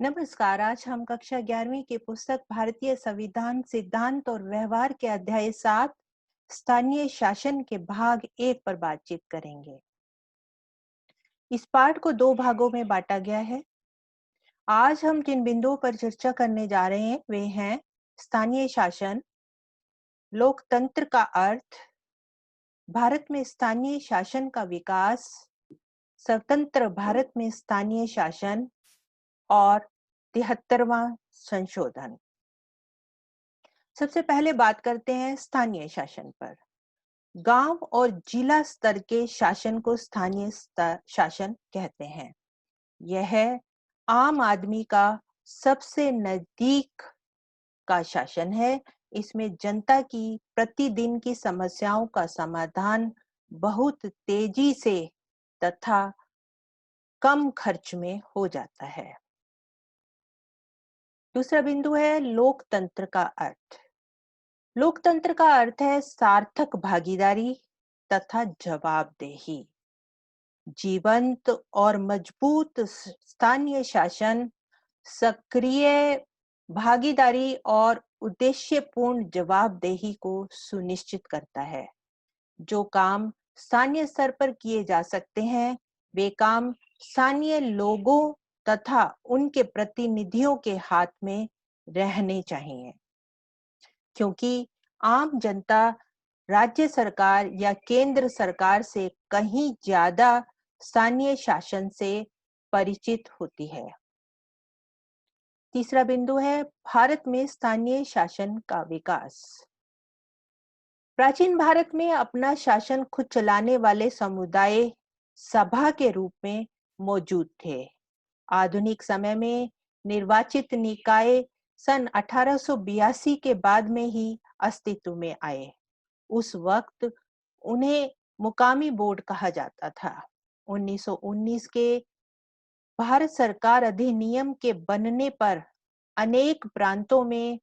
नमस्कार। आज हम कक्षा 11वीं की पुस्तक भारतीय संविधान सिद्धांत और व्यवहार के अध्याय 7 स्थानीय शासन के भाग 1 पर बातचीत करेंगे। इस पाठ को 2 भागों में बांटा गया है। आज हम जिन बिंदुओं पर चर्चा करने जा रहे हैं वे हैं स्थानीय शासन, लोकतंत्र का अर्थ, भारत में स्थानीय शासन का विकास, स्वतंत्र भारत में स्थानीय शासन और 73वां संशोधन। सबसे पहले बात करते हैं स्थानीय शासन पर। गांव और जिला स्तर के शासन को स्थानीय शासन कहते हैं। यह आम आदमी का सबसे नजदीक का शासन है। इसमें जनता की प्रतिदिन की समस्याओं का समाधान बहुत तेजी से तथा कम खर्च में हो जाता है। दूसरा बिंदु है लोकतंत्र का अर्थ। लोकतंत्र का अर्थ है सार्थक भागीदारी तथा जवाबदेही। जीवंत और मजबूत स्थानीय शासन सक्रिय भागीदारी और उद्देश्यपूर्ण जवाबदेही को सुनिश्चित करता है। जो काम स्थानीय स्तर पर किए जा सकते हैं वे काम स्थानीय लोगों तथा उनके प्रतिनिधियों के हाथ में रहने चाहिए, क्योंकि आम जनता राज्य सरकार या केंद्र सरकार से कहीं ज्यादा स्थानीय शासन से परिचित होती है। तीसरा बिंदु है भारत में स्थानीय शासन का विकास। प्राचीन भारत में अपना शासन खुद चलाने वाले समुदाय सभा के रूप में मौजूद थे। आधुनिक समय में निर्वाचित निकाय सन 1882 के बाद में ही अस्तित्व में आए। उस वक्त उन्हें मुकामी बोर्ड कहा जाता था। 1919 के भारत सरकार अधिनियम के बनने पर अनेक प्रांतों में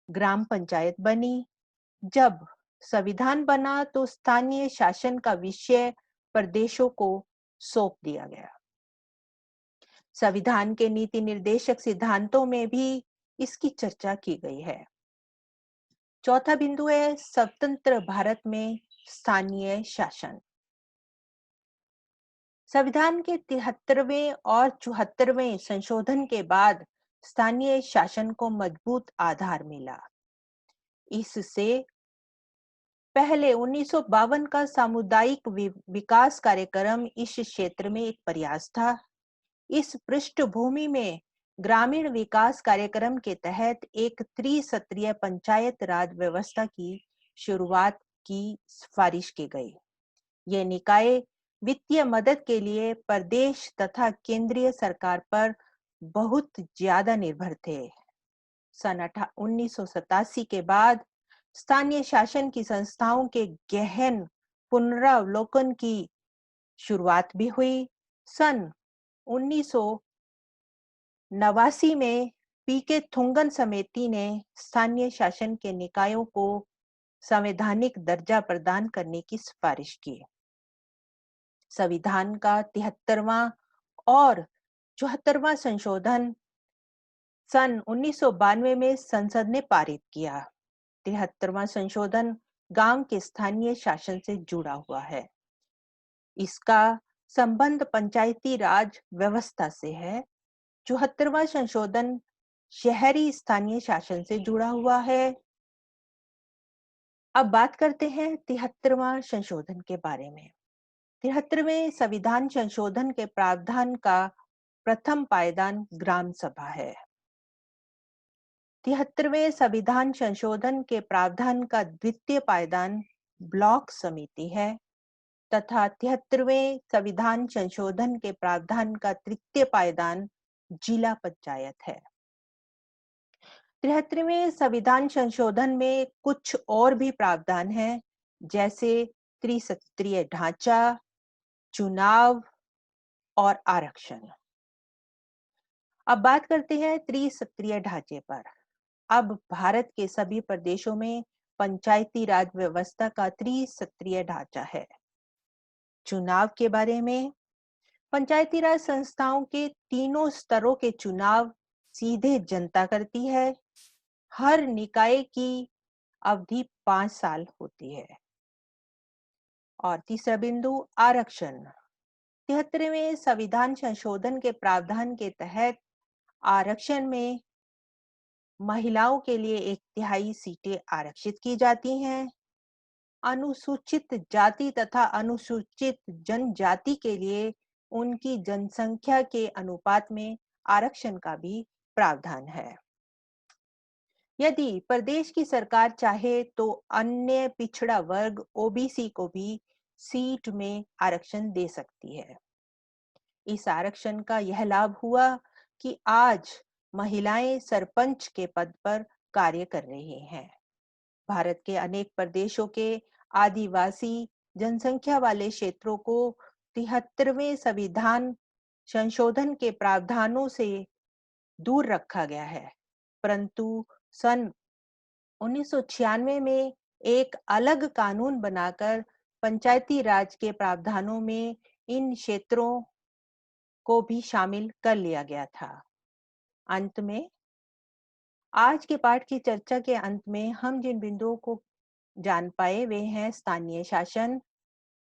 ग्राम पंचायत बनी। जब संविधान बना तो स्थानीय शासन का विषय प्रदेशों को सौंप दिया गया। संविधान के नीति निर्देशक सिद्धांतों में भी इसकी चर्चा की गई है। चौथा बिंदु है स्वतंत्र भारत में स्थानीय शासन। संविधान के 73वें और 74वें संशोधन के बाद स्थानीय शासन को मजबूत आधार मिला। इससे पहले 1952 का सामुदायिक विकास कार्यक्रम इस क्षेत्र में एक प्रयास था। इस पृष्ठभूमि में ग्रामीण विकास कार्यक्रम के तहत एक त्रिस्तरीय पंचायत राज व्यवस्था की शुरुआत की सिफारिश की गई। ये निकाय वित्तीय मदद के लिए प्रदेश तथा केंद्रीय सरकार पर बहुत ज्यादा निर्भर थे। सन 1987 के बाद स्थानीय शासन की संस्थाओं के गहन पुनरावलोकन की शुरुआत भी हुई। सन 1989 में पीके थुंगन समिति ने स्थानीय शासन के निकायों को संवैधानिक दर्जा प्रदान करने की सिफारिश की। संविधान का 73वां और 74वां संशोधन सन 1992 में संसद ने पारित किया। 73वां संशोधन गांव के स्थानीय शासन से जुड़ा हुआ है। इसका संबंध पंचायती राज व्यवस्था से है। 74वां संशोधन शहरी स्थानीय शासन से जुड़ा हुआ है। अब बात करते हैं 73वां संशोधन के बारे में। 73वें संविधान संशोधन के प्रावधान का प्रथम पायदान ग्राम सभा है। 73वें संविधान संशोधन के प्रावधान का द्वितीय पायदान ब्लॉक समिति है तथा 73वें संविधान संशोधन के प्रावधान का तृतीय पायदान जिला पंचायत है। 73वें संविधान संशोधन में कुछ और भी प्रावधान हैं, जैसे त्रिस्तरीय ढांचा, चुनाव और आरक्षण। अब बात करते हैं त्रिस्तरीय ढांचे पर। अब भारत के सभी प्रदेशों में पंचायती राज व्यवस्था का त्रिस्तरीय ढांचा है। चुनाव के बारे में पंचायती राज संस्थाओं के तीनों स्तरों के चुनाव सीधे जनता करती है। हर निकाय की अवधि 5 साल होती है। और तीसरा बिंदु, आरक्षण। 73वें संविधान संशोधन के प्रावधान के तहत आरक्षण में महिलाओं के लिए 1/3 सीटें आरक्षित की जाती हैं। अनुसूचित जाति तथा अनुसूचित जनजाति के लिए उनकी जनसंख्या के अनुपात में आरक्षण का भी प्रावधान है। यदि प्रदेश की सरकार चाहे तो अन्य पिछड़ा वर्ग ओबीसी को भी सीट में आरक्षण दे सकती है। इस आरक्षण का यह लाभ हुआ कि आज महिलाएं सरपंच के पद पर कार्य कर रही हैं। भारत के अनेक प्रदेशों के आदिवासी जनसंख्या वाले क्षेत्रों को 73वें संविधान संशोधन के प्रावधानों से दूर रखा गया है, परंतु सन 1996 में एक अलग कानून बनाकर पंचायती राज के प्रावधानों में इन क्षेत्रों को भी शामिल कर लिया गया था। अंत में, आज के पाठ की चर्चा के अंत में हम जिन बिंदुओं को जान पाए वे हैं स्थानीय शासन,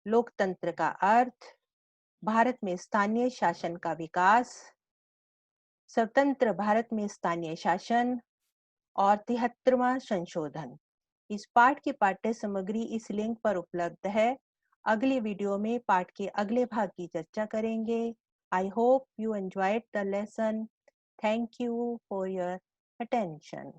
लोकतंत्र का अर्थ, भारत में स्थानीय शासन का विकास, स्वतंत्र भारत में स्थानीय शासन और 73वां संशोधन। इस पाठ की पाठ्य सामग्री इस लिंक पर उपलब्ध है। अगली वीडियो में पाठ के अगले भाग की चर्चा करेंगे। I hope you enjoyed the lesson. Thank you for your attention.